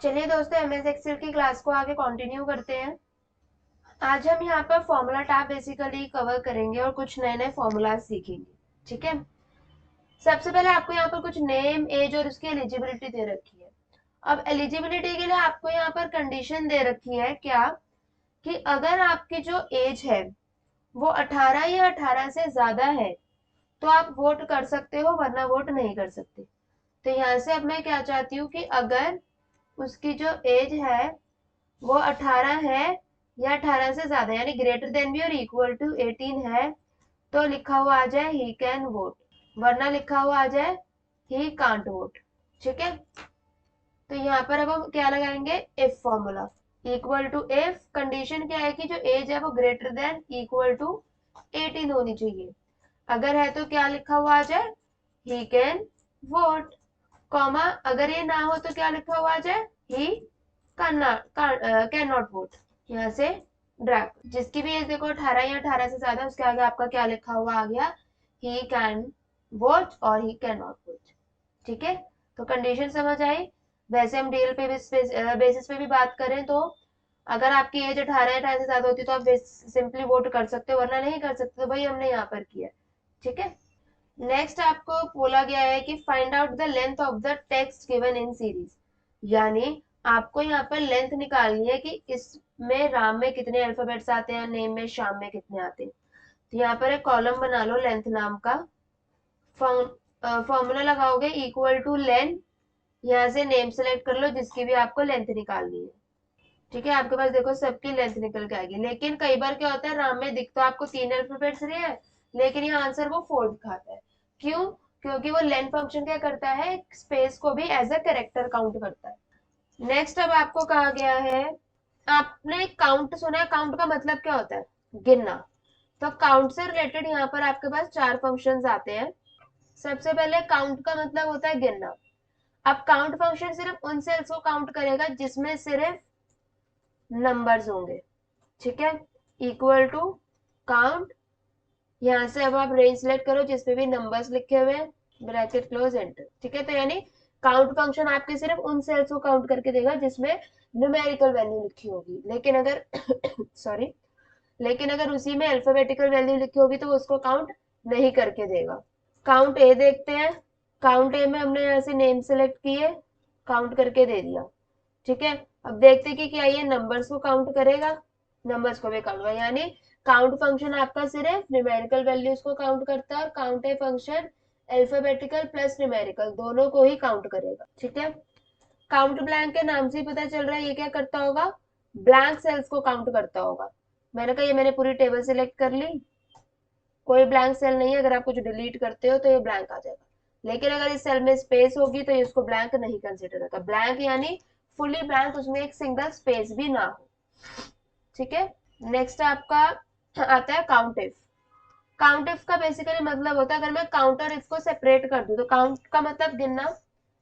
चलिए दोस्तों, MS Excel की क्लास को आगे कंटिन्यू करते हैं। आज हम यहाँ पर फॉर्मूला टैब बेसिकली कवर करेंगे और कुछ नए नए फॉर्मूला सीखेंगे। ठीक है। सबसे पहले आपको यहाँ पर कुछ नेम, एज और उसकी एलिजिबिलिटी दे रखी है। अब एलिजिबिलिटी के लिए आपको यहाँ पर कंडीशन दे रखी है क्या, कि अगर आपकी जो एज है वो 18 या 18 से ज्यादा है तो आप वोट कर सकते हो, वरना वोट नहीं कर सकते। तो यहाँ से अब मैं क्या चाहती हूँ कि अगर उसकी जो एज है वो 18 है या 18 से ज्यादा यानी ग्रेटर देन बी और इक्वल टू 18 है तो लिखा हुआ आ जाए ही कैन वोट, वरना लिखा हुआ आ जाए ही कांट वोट। ठीक है। तो यहाँ पर अब हम क्या लगाएंगे, if formula equal to if condition क्या है कि जो एज है वो ग्रेटर देन इक्वल टू 18 होनी चाहिए। अगर है तो क्या लिखा हुआ आ जाए, ही कैन वोट, कॉमा अगर ये ना हो तो क्या लिखा हुआ आ जाए, ही कैन नॉट वोट। यहाँ से ड्रैग, जिसकी भी एज देखो 18 या 18 से ज्यादा, उसके आगे आपका क्या लिखा हुआ आ गया, ही कैन वोट और ही कैन नॉट वोट। ठीक है। तो कंडीशन समझ आई। वैसे हम डीएल पे बेसिस पे भी बात करें तो अगर आपकी एज 18 या 18 से ज्यादा होती है तो आप सिंपली वोट कर सकते हो, वरना नहीं कर सकते। तो वही हमने यहाँ पर किया। ठीक है। नेक्स्ट आपको बोला गया है कि find out the length of the text given in series, यानी आपको यहाँ पर लेंथ निकालनी है कि इसमें राम में कितने अल्फाबेट्स आते हैं, नेम में श्याम में कितने आते हैं। तो यहाँ पर एक कॉलम बना लो लेंथ नाम का। फॉर्मूला लगाओगे इक्वल टू लेंथ, यहाँ से नेम सेलेक्ट कर लो जिसकी भी आपको लेंथ निकालनी है। ठीक है। आपके पास देखो सबकी लेंथ निकल के आएगी, लेकिन कई बार क्या होता है, राम में दिख तो आपको 3 अल्फाबेट्स रहे हैं लेकिन यहाँ आंसर वो 4 दिखाता है। क्यों? क्योंकि वो लेंथ फंक्शन क्या करता है, स्पेस को भी एज अ कैरेक्टर काउंट करता है। नेक्स्ट अब आपको कहा गया है, आपने काउंट सुना है, काउंट का मतलब क्या होता है, गिनना। तो काउंट से रिलेटेड यहाँ पर आपके पास 4 फंक्शंस आते हैं। सबसे पहले काउंट का मतलब होता है गिनना। अब काउंट फंक्शन सिर्फ उन सेल्स को काउंट करेगा जिसमें सिर्फ नंबर्स होंगे। ठीक है। इक्वल टू काउंट, यहाँ से अब आप रेंज सेलेक्ट करो जिसपे भी नंबर्स लिखे हुए हैं, ब्रैकेट क्लोज एंटर। ठीक है। तो यानी काउंट फंक्शन आपके सिर्फ उन सेल्स को काउंट करके देगा जिसमें न्यूमेरिकल वैल्यू लिखी होगी, लेकिन अगर सॉरी, लेकिन अगर उसी में अल्फाबेटिकल वैल्यू लिखी होगी तो वो उसको काउंट नहीं करके देगा। काउंट ए देखते हैं। काउंट ए में हमने यहाँ से नेम सेलेक्ट किए, काउंट करके दे दिया। ठीक है। अब देखते हैं कि क्या ये नंबर्स को काउंट करेगा, नंबर्स को भी काउंट करेगा। यानी काउंट फंक्शन आपका सिर्फ न्यूमेरिकल वैल्यूज को काउंट करता है और count a function alphabetical plus numerical दोनों को ही काउंट करेगा। ठीक है। काउंट ब्लैंक के नाम से ही पता चल रहा है ये क्या करता होगा, ब्लैंक सेल्स को काउंट करता होगा। मैंने कहा ये मैंने पूरी टेबल सिलेक्ट कर ली, कोई ब्लैंक सेल नहीं है, अगर आप कुछ डिलीट करते हो तो ये ब्लैंक आ जाएगा। लेकिन अगर इस सेल में स्पेस होगी तो ये उसको ब्लैंक नहीं कंसिडर होगा। ब्लैंक यानी फुली ब्लैंक, उसमें एक सिंगल स्पेस भी ना हो। ठीक है। नेक्स्ट आपका आता है काउंट इफ। काउंट इफ का बेसिकली मतलब होता है, अगर मैं काउंट और इफ को सेपरेट कर दूं तो काउंट का मतलब गिनना,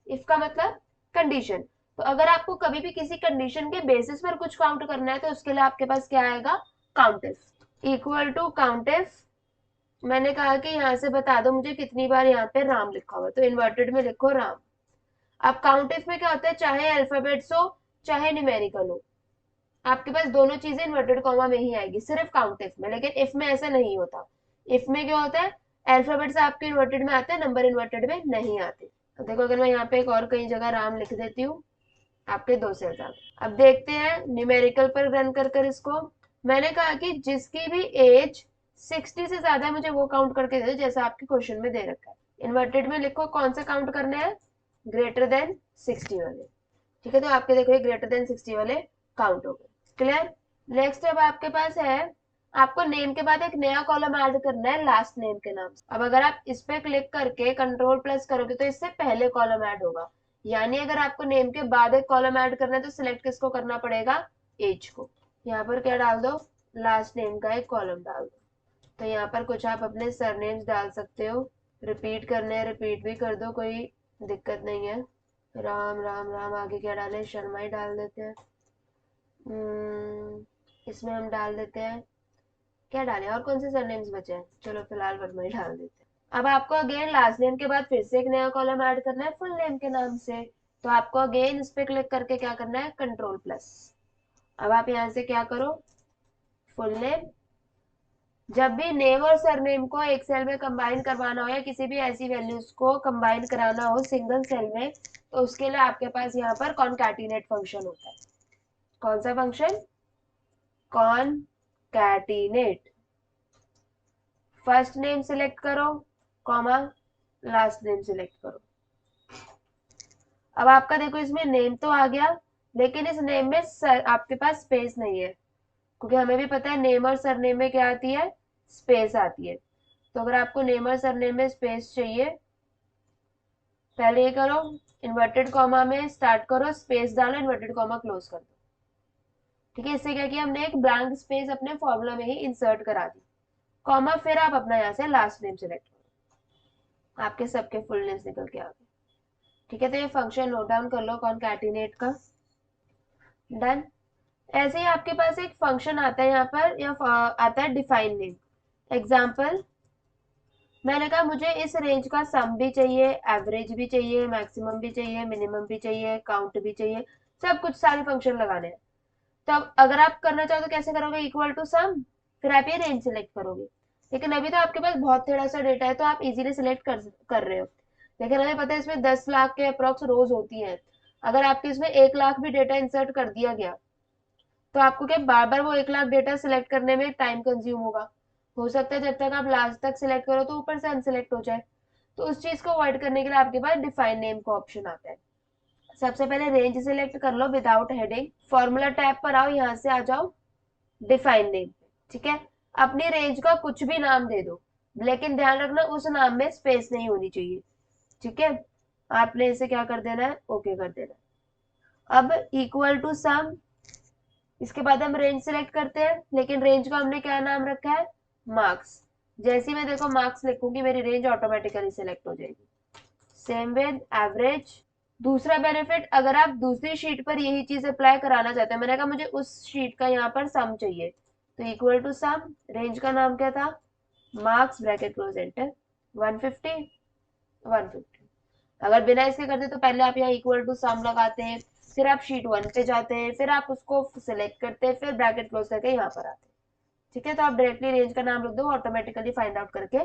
इफ का मतलब कंडीशन। तो अगर आपको कभी भी किसी कंडीशन के बेसिस पर कुछ काउंट करना है तो उसके लिए आपके पास क्या आएगा, count if equal to count if. मैंने कहा कि यहाँ से बता दो मुझे कितनी बार यहाँ पे राम लिखा हुआ है, तो इन्वर्टेड में लिखो राम। अब काउंट इफ में क्या होता है, चाहे अल्फाबेट्स हो चाहे न्यूमेरिकल हो, आपके पास दोनों चीजें इन्वर्टेड कॉमा में ही आएगी सिर्फ काउंट इफ में। लेकिन इफ में ऐसा नहीं होता। इफ में क्या होता है, अल्फाबेट्स आपके इन्वर्टेड में आते हैं, नंबर इन्वर्टेड में नहीं आते। तो देखो अगर मैं यहाँ पे एक और कई जगह राम लिख देती हूँ, आपके 2 सेल्स आ गए। अब देखते हैं न्यूमेरिकल पर रन कर कर इसको। मैंने कहा कि जिसकी भी एज 60 से ज्यादा है मुझे वो काउंट करके दे दो, जैसा आपके क्वेश्चन में दे रखा है। इन्वर्टेड में लिखो कौन सा काउंट करने हैं, ग्रेटर देन 60 वाले। ठीक है। तो आपके देखो ये ग्रेटर देन 60 वाले काउंट हो गए। क्लियर। नेक्स्ट अब आपके पास है, आपको नेम के बाद एक नया कॉलम ऐड करना है लास्ट नेम के नाम से। अब अगर आप इस पे क्लिक करके कंट्रोल प्लस करोगे तो इससे पहले कॉलम ऐड होगा। यानी अगर आपको नेम के बाद एक कॉलम ऐड करना है तो सिलेक्ट किसको करना पड़ेगा, एज को। यहाँ पर क्या डाल दो, लास्ट नेम का एक कॉलम डाल दो। तो यहाँ पर कुछ आप अपने सरनेम्स डाल सकते हो, रिपीट करने हैं रिपीट भी कर दो, कोई दिक्कत नहीं है। राम राम राम, आगे क्या डालें, शर्मा ही डाल देते हैं। इसमें हम डाल देते हैं, क्या डालें और कौन से सरनेम्स बचे हैं, चलो फिलहाल वर्मा ही डाल देते हैं। अब आपको अगेन लास्ट नेम के बाद फिर से एक नया कॉलम ऐड करना है फुल नेम के नाम से। तो आपको अगेन इस पे क्लिक करके क्या करना है, कंट्रोल प्लस। अब आप यहाँ से क्या करो, फुल नेम। जब भी नेम और सरनेम को एक सेल में कंबाइन करवाना हो या किसी भी ऐसी वैल्यूज को कंबाइन कराना हो सिंगल सेल में, तो उसके लिए आपके पास यहाँ पर कॉनकैटिनेट फंक्शन होता है। कौन सा function, concatenate. First name select करो, कॉमा, लास्ट नेम सिलेक्ट करो। अब आपका देखो इसमें नेम तो आ गया, लेकिन इस नेम में आपके पास स्पेस नहीं है, क्योंकि हमें भी पता है नेम और सरनेम में क्या आती है, स्पेस आती है। तो अगर आपको नेम और सरनेम में स्पेस चाहिए, पहले ये करो, इन्वर्टेड कॉमा में स्टार्ट करो, स्पेस डालो, इन्वर्टेड कॉमा क्लोज कर दो। ठीक है, इससे क्या किया हमने, एक ब्लैंक स्पेस अपने फॉर्मूला में ही इंसर्ट करा दी, कॉमा, फिर आप अपना यहाँ से लास्ट नेम सेलेक्ट करो, आपके सबके फुल नेम्स निकल के आ गए। ठीक है, तो ये फंक्शन नोट डाउन कर लो कॉनकैटिनेट का। डन। ऐसे ही आपके पास एक फंक्शन आता है यहाँ पर, या आता है डिफाइन नेम। एग्जाम्पल, मैंने कहा मुझे इस रेंज का सम भी चाहिए, एवरेज भी चाहिए, मैक्सिमम भी चाहिए, मिनिमम भी चाहिए, काउंट भी चाहिए, सब कुछ सारे फंक्शन लगाने हैं। तो अब अगर आप करना चाहो तो कैसे करोगे, इक्वल टू सम, फिर आप ये रेंज सिलेक्ट करोगे। लेकिन अभी तो आपके पास बहुत थोड़ा सा डेटा है, तो आप इजीली सिलेक्ट कर रहे हो। लेकिन हमें पता है इसमें 10 लाख के अप्रोक्स रोज होती है। अगर आपके इसमें 1 लाख भी डेटा इंसर्ट कर दिया गया, तो आपको क्या बार बार वो 1 लाख डेटा सिलेक्ट करने में टाइम कंज्यूम होगा। हो सकता है जब तक आप लास्ट तक सिलेक्ट करो तो ऊपर से अनसिलेक्ट हो जाए। तो उस चीज को अवॉइड करने के लिए आपके पास डिफाइन नेम का ऑप्शन आता है। सबसे पहले रेंज सिलेक्ट कर लो विदाउट हेडिंग, फॉर्मूला टैब पर आओ, यहाँ से आ जाओ डिफाइन नेम। ठीक है, अपनी रेंज का कुछ भी नाम दे दो, लेकिन ध्यान रखना उस नाम में स्पेस नहीं होनी चाहिए। ठीक है, आपने इसे क्या कर देना है, ओके कर देना है। अब इक्वल टू सम, इसके बाद हम रेंज सिलेक्ट करते हैं, लेकिन रेंज का हमने क्या नाम रखा है, मार्क्स। जैसे ही मैं देखो मार्क्स लिखूंगी मेरी रेंज ऑटोमेटिकली सिलेक्ट हो जाएगी। Same with average. दूसरा बेनिफिट, अगर आप दूसरी शीट पर यही चीज अप्लाई कराना चाहते हैं, मैंने कहा मुझे उस शीट का यहाँ पर सम चाहिए, तो इक्वल टू सम, रेंज का नाम क्या था, मार्क्स, ब्रैकेट क्लोज एंटर, 150, 150। अगर बिना इसके करते तो पहले आप यहाँ इक्वल टू सम लगाते हैं, फिर आप शीट 1 पे जाते हैं, फिर आप उसको सिलेक्ट करते हैं, फिर ब्रैकेट क्लोज करके यहाँ पर आते हैं। ठीक है, तो आप डायरेक्टली रेंज का नाम लिख दो, ऑटोमेटिकली फाइंड आउट करके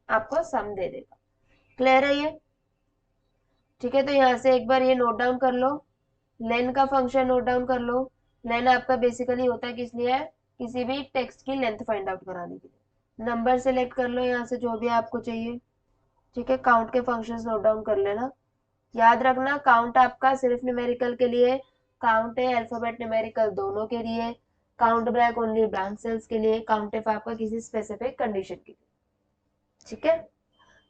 आपको सम दे देगा। क्लियर है ये। ठीक है, तो यहाँ से एक बार ये नोट डाउन कर लो, लेन का फंक्शन नोट डाउन कर लो। लेन आपका बेसिकली होता है किस लिए है, किसी भी टेक्स्ट की लेंथ फाइंड आउट कराने के लिए। नंबर सेलेक्ट कर लो यहाँ से जो भी आपको चाहिए। ठीक है, काउंट के फंक्शंस नोट डाउन कर लेना। याद रखना काउंट आपका सिर्फ न्यूमेरिकल के लिए, काउंट है अल्फाबेट न्यूमेरिकल दोनों के लिए, count black only blank cells के लिए, काउंट इफ आपका किसी स्पेसिफिक कंडीशन के लिए। ठीक है,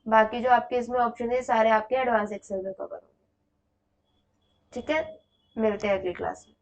बाकी जो आपके इसमें ऑप्शन है सारे आपके एडवांस एक्सेल में कवर होंगे। ठीक है, मिलते हैं अगली क्लास में।